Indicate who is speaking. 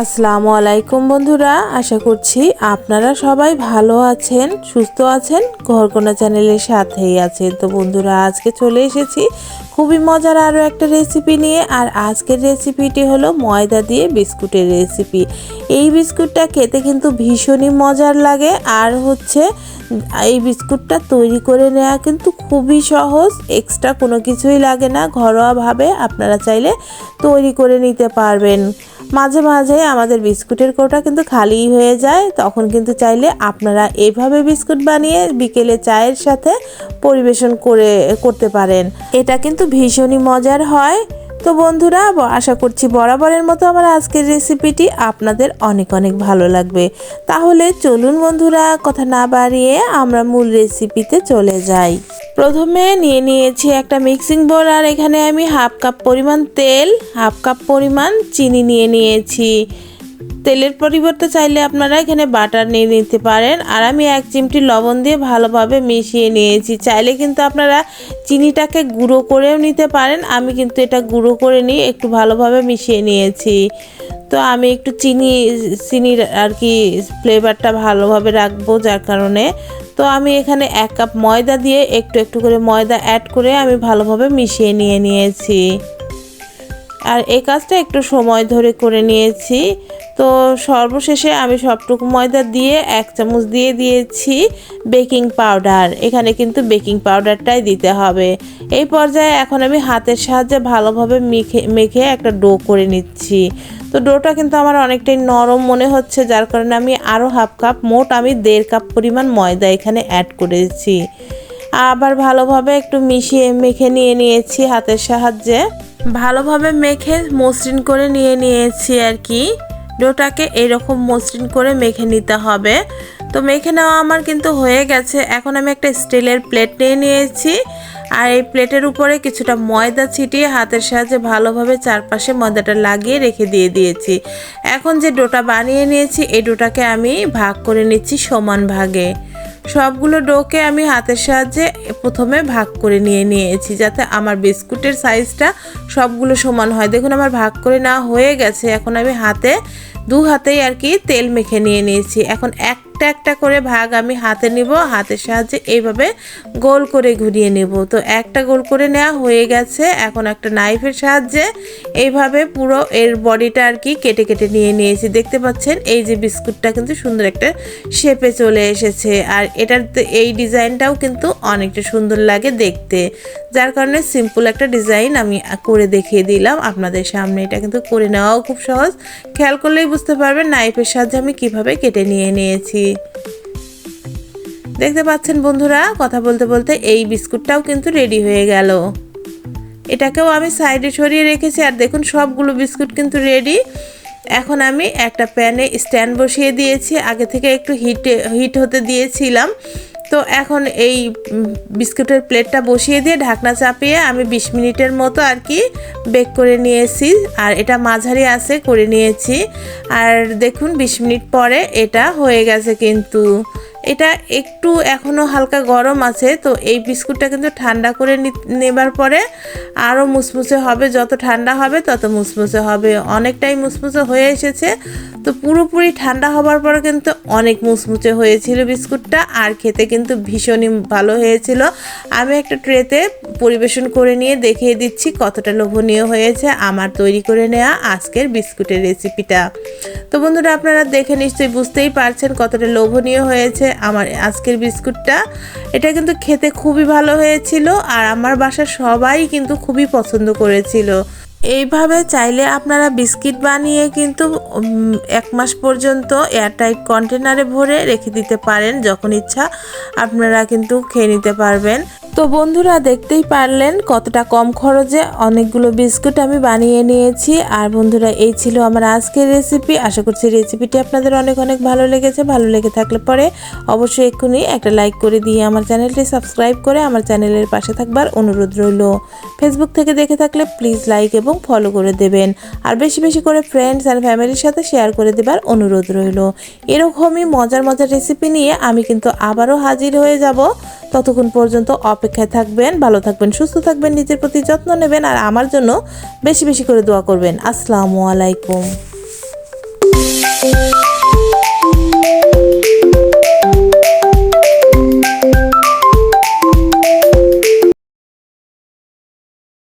Speaker 1: আসসালামু আলাইকুম বন্ধুরা, আশা করছি আপনারা সবাই ভালো আছেন, সুস্থ আছেন, ঘরকোনা চ্যানেলের সাথেই আছেন। তো বন্ধুরা, আজকে চলে এসেছি খুবই মজার আরও একটা রেসিপি নিয়ে। আর আজকের রেসিপিটি হলো ময়দা দিয়ে বিস্কুটের রেসিপি। এই বিস্কুটটা খেতে কিন্তু ভীষণই মজার লাগে। আর এই বিস্কুটটা তৈরি করে নেওয়া কিন্তু খুবই সহজ, এক্সট্রা কোনো কিছুই লাগে না। ঘরোয়াভাবে আপনারা চাইলে তৈরি করে নিতে পারবেন। মাঝে মাঝে আমাদের বিস্কুটের কৌটা কিন্তু খালিই হয়ে যায়, তখন কিন্তু চাইলে আপনারা এইভাবে বিস্কুট বানিয়ে বিকেলে চায়ের সাথে পরিবেশন করতে পারেন। এটা কিন্তু ভীষণই মজার হয়। তো বন্ধুরা, আশা করছি বরাবরের মতো আমার আজকের রেসিপিটি আপনাদের অনেক অনেক ভালো লাগবে। তাহলে চলুন বন্ধুরা, কথা না বাড়িয়ে আমরা মূল রেসিপিতে চলে যাই। প্রথমে নিয়েছি একটা মিক্সিং বোল, আর এখানে আমি হাফ কাপ পরিমাণ তেল, হাফ কাপ পরিমাণ চিনি নিয়েছি। তেলের পরিবর্তে চাইলে আপনারা এখানে বাটার নিয়ে নিতে পারেন। আর আমি 1 চিমটি লবণ দিয়ে ভালোভাবে মিশিয়ে নিয়েছি। চাইলে কিন্তু আপনারা চিনিটাকে গুঁড়ো করেও নিতে পারেন। আমি কিন্তু এটা গুঁড়ো করে নিয়ে একটু ভালোভাবে মিশিয়ে নিয়েছি। তো আমি একটু চিনির আর কি ফ্লেভারটা ভালোভাবে রাখবো, যার কারণে তো আমি এখানে 1 কাপ ময়দা দিয়ে একটু করে ময়দা অ্যাড করে আমি ভালোভাবে মিশিয়ে নিয়েছি। আর এই কাজটা একটু সময় ধরে করে নিয়েছি। তো সর্বশেষে আমি সবটুকু ময়দা দিয়ে 1 চামচ দিয়ে দিয়েছি বেকিং পাউডার। এখানে কিন্তু বেকিং পাউডারটাই দিতে হবে। এই পর্যায়ে এখন আমি হাতের সাহায্যে ভালোভাবে মেখে একটা ডো করে নিচ্ছি। তো ডোটা কিন্তু আমার অনেকটাই নরম মনে হচ্ছে, যার কারণে আমি আরও হাফ কাপ, মোট আমি 1.5 কাপ পরিমাণ ময়দা এখানে অ্যাড করেছি। আবার ভালোভাবে একটু মেখে নিয়েছি হাতের সাহায্যে। ভালোভাবে মেখে মসৃণ করে নিয়েছি আর কি। ডোটাকে এরকম মসৃণ করে মেখে নিতে হবে। তো মেখে নেওয়া আমার কিন্তু হয়ে গেছে। এখন আমি একটা স্টিলের প্লেট নিয়েছি, আর এই প্লেটের উপরে কিছুটা ময়দা ছিটিয়ে হাতের সাহায্যে ভালোভাবে চারপাশে ময়দাটা লাগিয়ে রেখে দিয়েছি। এখন যে ডোটা বানিয়ে নিয়েছি, এই ডোটাকে আমি ভাগ করে নিচ্ছি সমান ভাগে। সবগুলো ডোকে আমি হাতের সাহায্যে প্রথমে ভাগ করে নিয়েছি, যাতে আমার বিস্কুটের সাইজটা সবগুলো সমান হয়। দেখুন আমার ভাগ করে নেওয়া হয়ে গেছে। এখন আমি দু হাতেই আর কি তেল মেখে নিয়েছি। এখন একটা করে ভাগ আমি হাতে নিব, হাতের সাহায্যে এইভাবে গোল করে ঘুরিয়ে নেব। তো একটা গোল করে নেওয়া হয়ে গেছে। এখন একটা নাইফের সাহায্যে এইভাবে পুরো এর বডিটা আর কি কেটে নিয়েছি। দেখতে পাচ্ছেন এই যে বিস্কুটটা কিন্তু সুন্দর একটা শেপে চলে এসেছে। আর এই ডিজাইনটাও কিন্তু অনেকটা সুন্দর লাগে দেখতে, যার কারণে সিম্পল একটা ডিজাইন আমি করে দেখিয়ে দিলাম আপনাদের সামনে। এটা কিন্তু করে নেওয়াও খুব সহজ, খেয়াল করলেই বুঝতে পারবেন নাইফের সাহায্যে আমি কিভাবে কেটে নিয়েছি। দেখতে পাচ্ছেন বন্ধুরা, কথা বলতে বলতে এই বিস্কুটটাও কিন্তু রেডি হয়ে গেল। এটাকেও আমি সাইডে সরিয়ে রেখেছি। আর দেখুন সবগুলো বিস্কুট কিন্তু রেডি। এখন আমি একটা প্যানে স্ট্যান্ড বসিয়ে দিয়েছি, আগে থেকে একটু হিট হতে দিয়েছিলাম। তো এখন এই বিস্কুটের প্লেটটা বসিয়ে দিয়ে ঢাকনা চাপিয়ে আমি 20 মিনিটের মতো আর কি বেক করে নিয়েছি। আর এটা মাঝারি আঁচে করে নিয়েছি। আর দেখুন 20 মিনিট পরে এটা হয়ে গেছে। কিন্তু এটা একটু এখনও হালকা গরম আছে। তো এই বিস্কুটটা কিন্তু ঠান্ডা করে নেবার পরে আরও মুসমুসে হবে। যত ঠান্ডা হবে তত মুসমুসে হবে। অনেকটাই মুসমুসে হয়ে এসেছে। তো পুরোপুরি ঠান্ডা হবার পরে কিন্তু অনেক মুসমুসে হয়েছিল বিস্কুটটা, আর খেতে কিন্তু ভীষণই ভালো হয়েছিল। আমি একটা ট্রেতে পরিবেশন করে নিয়ে দেখিয়ে দিচ্ছি কতটা লোভনীয় হয়েছে আমার তৈরি করে নেওয়া আজকের বিস্কুটের রেসিপিটা। তো বন্ধুরা, আপনারা দেখে নিশ্চয়ই বুঝতেই পারছেন কতটা লোভনীয় হয়েছে আমার আজকের বিস্কুটটা। এটা কিন্তু খেতে খুবই ভালো হয়েছিল, আর আমার বাসার সবাই কিন্তু খুবই পছন্দ করেছিল। এইভাবে চাইলে আপনারা বিস্কিট বানিয়ে কিন্তু 1 মাস পর্যন্ত এয়ারটাইট কন্টেনারে ভরে রেখে দিতে পারেন। যখন ইচ্ছা আপনারা কিন্তু খেয়ে নিতে পারবেন। তো বন্ধুরা, দেখতেই পারলেন কতটা কম খরচে অনেকগুলো বিস্কুট আমি বানিয়ে নিয়েছি। আর বন্ধুরা, এই ছিল আমার আজকের রেসিপি। আশা করছি রেসিপিটি আপনাদের অনেক অনেক ভালো লেগেছে। ভালো লেগে থাকলে পরে অবশ্যই এক্ষুনি একটা লাইক করে দিয়ে আমার চ্যানেলটি সাবস্ক্রাইব করে আমার চ্যানেলের পাশে থাকবার অনুরোধ রইল। ফেসবুক থেকে দেখে থাকলে প্লিজ লাইক এবং ফলো করে দেবেন। আর বেশি বেশি করে ফ্রেন্ডস অ্যান্ড ফ্যামিলির সাথে শেয়ার করে দেবার অনুরোধ রইল। এরকমই মজার রেসিপি নিয়ে আমি কিন্তু আবারও হাজির হয়ে যাব। ততক্ষণ পর্যন্ত অপেক্ষায় থাকবেন। ভালো থাকবেন, সুস্থ থাকবেন, নিজের প্রতি যত্ন নেবেন, আর আমার জন্য বেশি বেশি করে দোয়া করবেন। আসসালামু আলাইকুম।